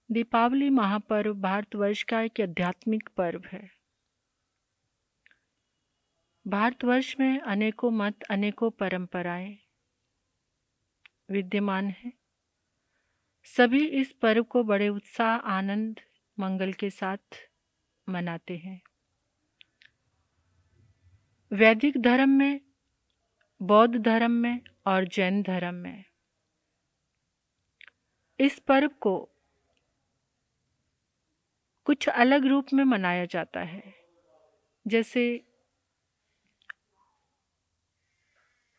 दीपावली महापर्व भारतवर्ष का एक आध्यात्मिक पर्व है। भारतवर्ष में अनेकों मत, अनेकों परंपराएं विद्यमान हैं। सभी इस पर्व को बड़े उत्साह, आनंद, मंगल के साथ मनाते हैं। वैदिक धर्म में, बौद्ध धर्म में और जैन धर्म में इस पर्व को कुछ अलग रूप में मनाया जाता है। जैसे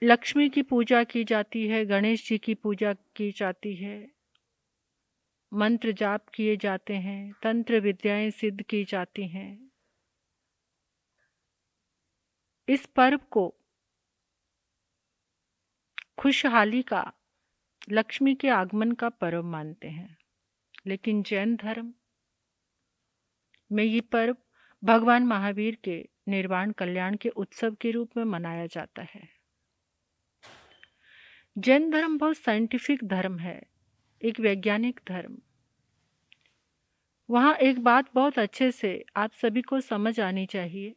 लक्ष्मी की पूजा की जाती है, गणेश जी की पूजा की जाती है, मंत्र जाप किए जाते हैं, तंत्र विद्याएं सिद्ध की जाती हैं। इस पर्व को खुशहाली का, लक्ष्मी के आगमन का पर्व मानते हैं। लेकिन जैन धर्म में ये पर्व भगवान महावीर के निर्वाण कल्याण के उत्सव के रूप में मनाया जाता है। जैन धर्म बहुत साइंटिफिक धर्म है, एक वैज्ञानिक धर्म। वहाँ एक बात बहुत अच्छे से आप सभी को समझ आनी चाहिए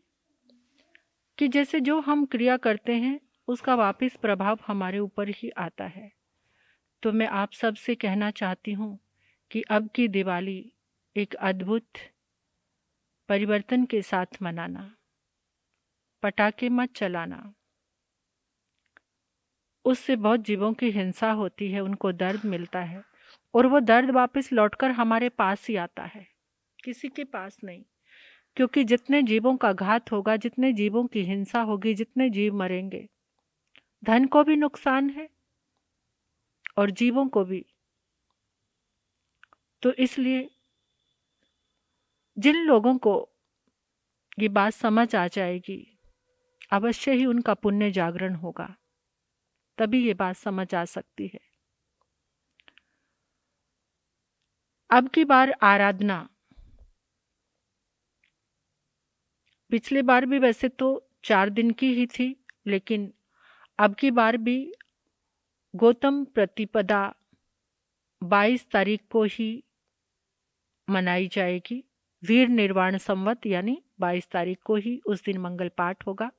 कि जैसे जो हम क्रिया करते हैं उसका वापस प्रभाव हमारे ऊपर ही आता है। तो मैं आप सब से कहना चाहती हूँ कि अब की दिवाली एक अद्भुत परिवर्तन के साथ मनाना। पटाखे मत चलाना, उससे बहुत जीवों की हिंसा होती है, उनको दर्द मिलता है और वो दर्द वापस लौटकर हमारे पास ही आता है, किसी के पास नहीं। क्योंकि जितने जीवों का घात होगा, जितने जीवों की हिंसा होगी, जितने जीव मरेंगे, धन को भी नुकसान है और जीवों को भी। तो इसलिए जिन लोगों को ये बात समझ आ जाएगी, अवश्य ही उनका पुण्य जागरण होगा, तभी ये बात समझ आ सकती है। अब की बार आराधना, पिछले बार भी वैसे तो 4 दिन की ही थी, लेकिन अब की बार भी गौतम प्रतिपदा 22 तारीख को ही मनाई जाएगी। वीर निर्वाण संवत यानी 22 तारीख को ही उस दिन मंगल पाठ होगा।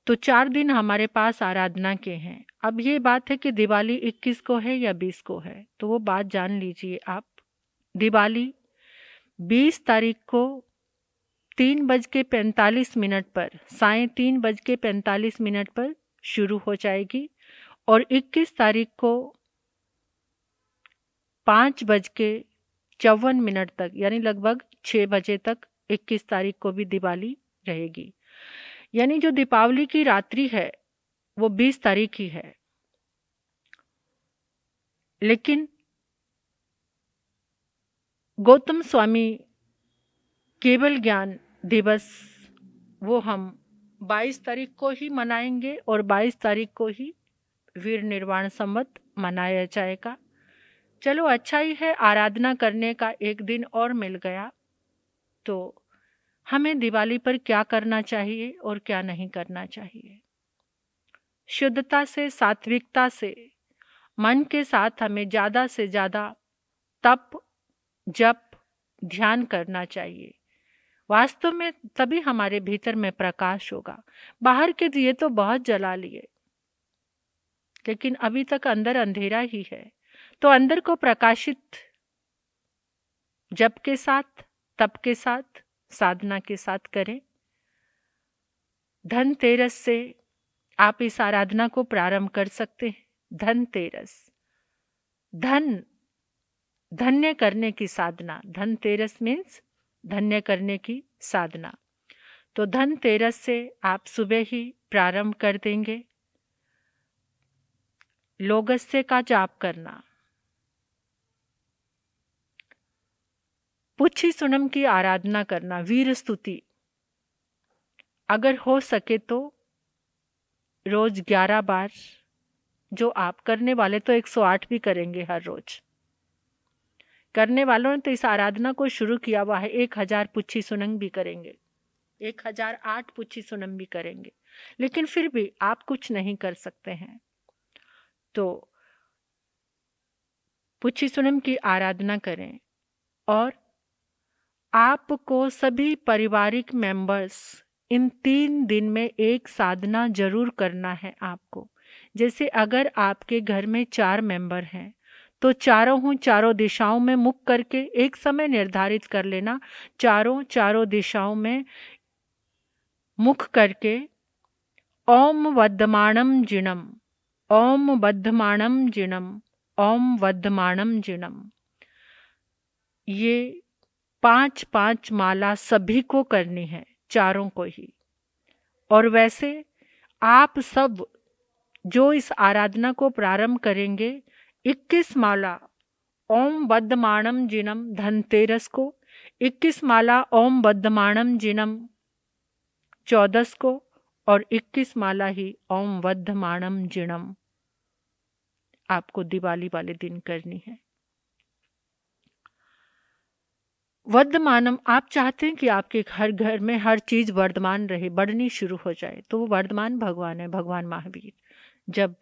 तो 4 दिन हमारे पास आराधना के हैं। अब ये बात है कि दिवाली 21 को है या 20 को है, तो वो बात जान लीजिए आप। दिवाली 20 तारीख को 3:45 पर, सायं 3:45 पर शुरू हो जाएगी और 21 तारीख को 5:54 तक, यानी लगभग 6 बजे तक 21 तारीख को भी दिवाली रहेगी। यानी जो दीपावली की रात्रि है वो 20 तारीख ही है। लेकिन गौतम स्वामी केवल ज्ञान दिवस वो हम 22 तारीख को ही मनाएंगे और 22 तारीख को ही वीर निर्वाण संवत मनाया जाएगा। चलो अच्छा ही है, आराधना करने का एक दिन और मिल गया। तो हमें दिवाली पर क्या करना चाहिए और क्या नहीं करना चाहिए, शुद्धता से, सात्विकता से, मन के साथ हमें ज़्यादा से ज़्यादा तप, जप, ध्यान करना चाहिए। वास्तव में तभी हमारे भीतर में प्रकाश होगा। बाहर के दिए तो बहुत जला लिए, लेकिन अभी तक अंदर अंधेरा ही है। तो अंदर को प्रकाशित जप के साथ, तप के साथ, साधना के साथ करें। धनतेरस से आप इस आराधना को प्रारंभ कर सकते हैं। धनतेरस, धन धन्य करने की साधना। धनतेरस मीन्स धन्य करने की साधना। तो धनतेरस से आप सुबह ही प्रारंभ कर देंगे। लोगस्य का जाप करना, पुच्छी सुनम की आराधना करना, वीर स्तुति, अगर हो सके तो रोज 11 बार, जो आप करने वाले तो 108 भी करेंगे हर रोज। करने वालों ने तो इस आराधना को शुरू किया हुआ है, 1000 पुच्छी सुनम भी करेंगे, 1008 पुच्छी सुनम भी करेंगे, लेकिन फिर भी आप कुछ नहीं कर सकते हैं। तो पुच्छी सुनम की आराधना करें। और आपको सभी पारिवारिक मेंबर्स इन 3 दिन में एक साधना जरूर करना है आपको। जैसे अगर आपके घर में 4 मेंबर हैं तो चारों दिशाओं में मुख करके एक समय निर्धारित कर लेना, चारों दिशाओं में मुख करके ओम वर्धमानम जिणम, ओम वर्धमानम जिणम, ओम वर्धमानम जिणम, ये 5-5 माला सभी को करनी है, चारों को ही। और वैसे आप सब जो इस आराधना को प्रारंभ करेंगे, 21 माला ओम वर्धमानम जिणम धनतेरस को, 21 माला ओम वर्धमानम जिणम 14 को, और 21 माला ही ओम वर्धमानम जिणम आपको दिवाली वाले दिन करनी है। वर्धमानम, आप चाहते हैं कि आपके हर घर में हर चीज वर्धमान रहे, बढ़नी शुरू हो जाए, तो वो वर्धमान भगवान है, भगवान महावीर। जब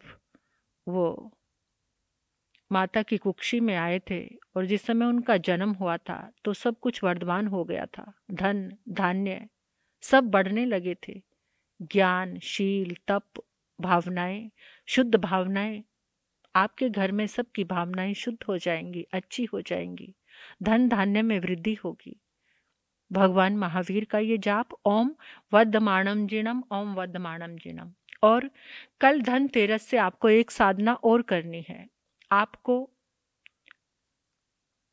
वो माता की कुक्षी में आए थे और जिस समय उनका जन्म हुआ था तो सब कुछ वर्धमान हो गया था, धन धान्य सब बढ़ने लगे थे। ज्ञान, शील, तप, भावनाएं, शुद्ध भावनाएं, आपके घर में सबकी भावनाएं शुद्ध हो जाएंगी, अच्छी हो जाएंगी, धन धान्य में वृद्धि होगी। भगवान महावीर का ये जाप ओम वर्धमानम जिणम, ओम वर्धमानम जिणम। और कल धनतेरस से आपको एक साधना और करनी है। आपको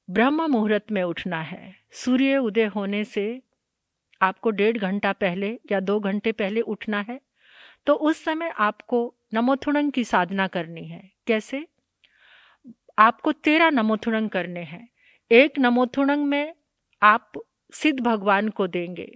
ब्रह्म मुहूर्त में उठना है। सूर्य उदय होने से आपको 1.5 घंटा पहले या 2 घंटे पहले उठना है। तो उस समय आपको नमोथुणंग की साधना करनी है। कैसे? आपको 13 नमोथुणंग करने हैं। एक नमोथुणंग में आप सिद्ध भगवान को देंगे,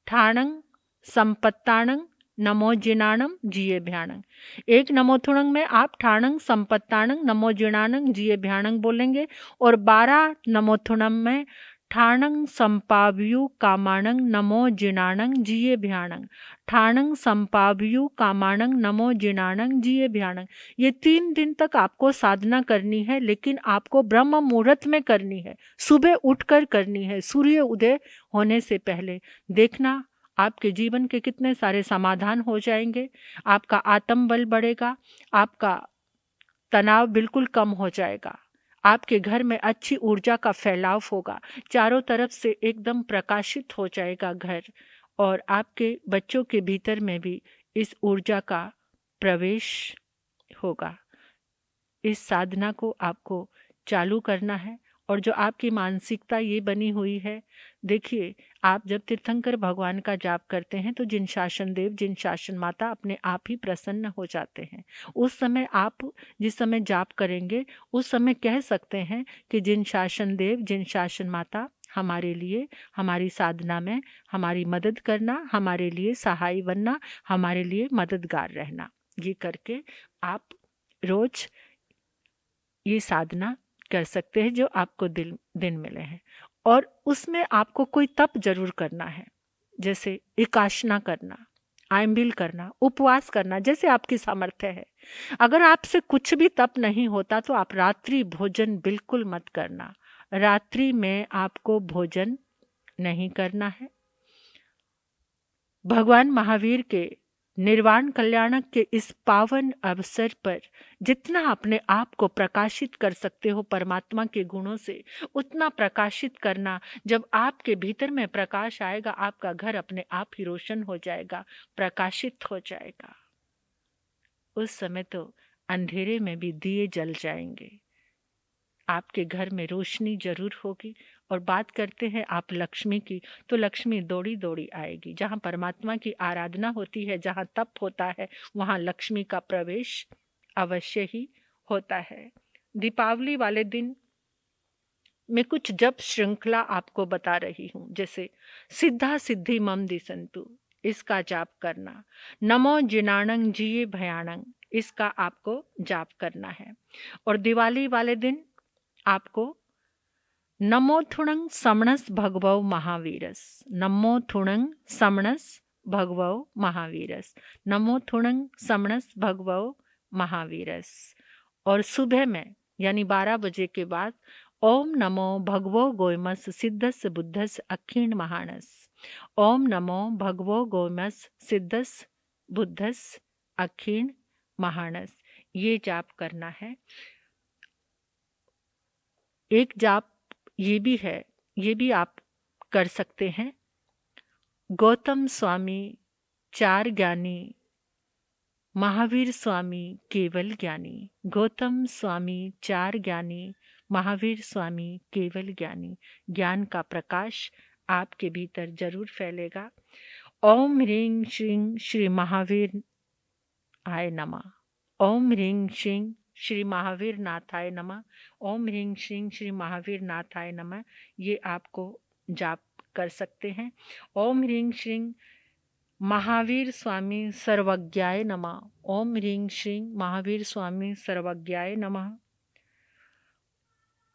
ठाणंग संपत्ताणंग नमो जिनाणम जिये भ्याणंग। एक नमोथुणंग में आप ठाणंग संपत्ताणंग नमो जिनाणंग जिये भ्याणंग बोलेंगे, और 12 नमोथुणम में ठाणंग संपाव्यु कामाणंग नमो जिनाणंग जिये भ्याणंग, ठाणंग संपाव्यु कामाणंग नमो जिनाणंग जिये भ्याणंग। ये 3 दिन तक आपको साधना करनी है, लेकिन आपको ब्रह्म मुहूर्त में करनी है, सुबह उठकर करनी है, सूर्य उदय होने से पहले। देखना आपके जीवन के कितने सारे समाधान हो जाएंगे, आपका आत्मबल बढ़ेगा, आपका तनाव बिल्कुल कम हो जाएगा, आपके घर में अच्छी ऊर्जा का फैलाव होगा, चारों तरफ से एकदम प्रकाशित हो जाएगा घर, और आपके बच्चों के भीतर में भी इस ऊर्जा का प्रवेश होगा। इस साधना को आपको चालू करना है। और जो आपकी मानसिकता ये बनी हुई है, देखिए, आप जब तीर्थंकर भगवान का जाप करते हैं तो जिन शासन देव, जिन शासन माता अपने आप ही प्रसन्न हो जाते हैं। उस समय आप जिस समय जाप करेंगे उस समय कह सकते हैं कि जिन शासन देव, जिन शासन माता हमारे लिए, हमारी साधना में हमारी मदद करना, हमारे लिए सहाय बनना, हमारे लिए मददगार रहना। ये करके आप रोज ये साधना कर सकते हैं जो आपको दिन मिले हैं। और उसमें आपको कोई तप जरूर करना है, जैसे एकाशना करना, आयम्बिल करना, उपवास करना, जैसे आपकी सामर्थ्य है। अगर आपसे कुछ भी तप नहीं होता तो आप रात्रि भोजन बिल्कुल मत करना। रात्रि में आपको भोजन नहीं करना है। भगवान महावीर के निर्वाण कल्याणक के इस पावन अवसर पर जितना अपने आप को प्रकाशित कर सकते हो परमात्मा के गुणों से, उतना प्रकाशित करना। जब आपके भीतर में प्रकाश आएगा, आपका घर अपने आप ही रोशन हो जाएगा, प्रकाशित हो जाएगा। उस समय तो अंधेरे में भी दिए जल जाएंगे, आपके घर में रोशनी जरूर होगी। और बात करते हैं आप लक्ष्मी की, तो लक्ष्मी दौड़ी दौड़ी आएगी। जहाँ परमात्मा की आराधना होती है, जहाँ तप होता है, वहाँ लक्ष्मी का प्रवेश अवश्य ही होता है। दीपावली वाले दिन मैं कुछ जप श्रृंखला आपको बता रही हूँ, जैसे सिद्धा सिद्धि मम दिसंतु, इसका जाप करना। नमो जिनाणंग जिये भयाणंग, इसका आपको जाप करना है। और दिवाली वाले दिन आपको नमोथुणंग समणस भगवौ महावीरस, नमोथुणंग समणस भगवौ महावीरस, नमोथुणंग समणस भगवौ महावीरस। और सुबह में यानी 12 बजे के बाद ओम नमो भगवो गोयमस सिद्धस बुद्धस अक्षीण महानस। ओम नमो भगवो गोयमस सिद्धस बुद्धस अक्षीण महानस, ये जाप करना है। एक जाप ये भी है, ये भी आप कर सकते हैं। गौतम स्वामी चार ज्ञानी, महावीर स्वामी केवल ज्ञानी। गौतम स्वामी चार ज्ञानी, महावीर स्वामी केवल ज्ञानी। ज्ञान का प्रकाश आपके भीतर जरूर फैलेगा। ओम ह्रीं श्रीं श्री महावीर आय नमः। ओम ह्रीं श्रीं श्री महावीर नाथाय नमः। ओम ह्रीं श्रीं श्री महावीर नाथाय नमः, ये आपको जाप कर सकते हैं। ओम ह्रीं श्रीं महावीर स्वामी सर्वज्ञाय नमः। ओम ह्रीं श्रीं महावीर स्वामी सर्वज्ञाय नमः।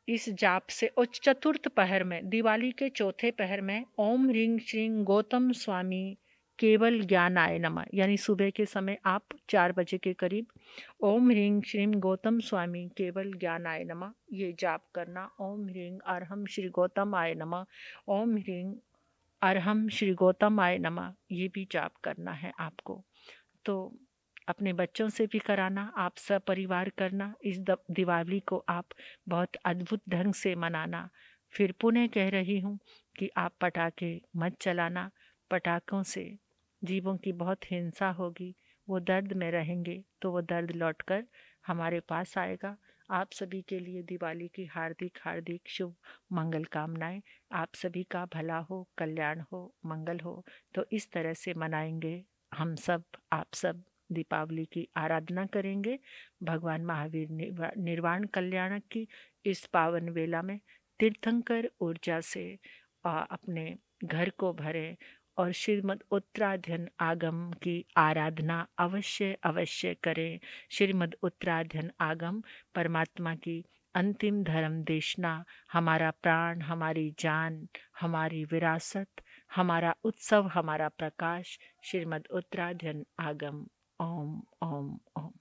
इस जाप से और चतुर्थ पहर में, दिवाली के चौथे पहर में ओम ह्रीं श्रीं गौतम स्वामी केवल ज्ञानाय नमः, यानी सुबह के समय आप 4 बजे के करीब ओम ह्रीं श्रीं गौतम स्वामी केवल ज्ञानाय नमः ये जाप करना। ओम ह्रीं अर्हम श्री गौतम आय नमः। ओम ह्रीं अर्हम श्री गौतम आय नमः, ये भी जाप करना है आपको। तो अपने बच्चों से भी कराना, आप सब परिवार करना। इस दिवाली को आप बहुत अद्भुत ढंग से मनाना। फिर पुनः कह रही हूँ कि आप पटाखे मत चलाना। पटाखों से जीवों की बहुत हिंसा होगी, वो दर्द में रहेंगे तो वो दर्द लौटकर हमारे पास आएगा। आप सभी के लिए दिवाली की हार्दिक हार्दिक शुभ मंगल कामनाएं। आप सभी का भला हो, कल्याण हो, मंगल हो। तो इस तरह से मनाएंगे हम सब, आप सब दीपावली की आराधना करेंगे। भगवान महावीर निर्वाण कल्याण की इस पावन वेला में तीर्थंकर ऊर्जा से अपने घर को भरें और श्रीमद् उत्तराधन आगम की आराधना अवश्य अवश्य करें। श्रीमद् उत्तराधन आगम परमात्मा की अंतिम धर्म देशना, हमारा प्राण, हमारी जान, हमारी विरासत, हमारा उत्सव, हमारा प्रकाश, श्रीमद् उत्तराधन आगम। ओम ओम ओम।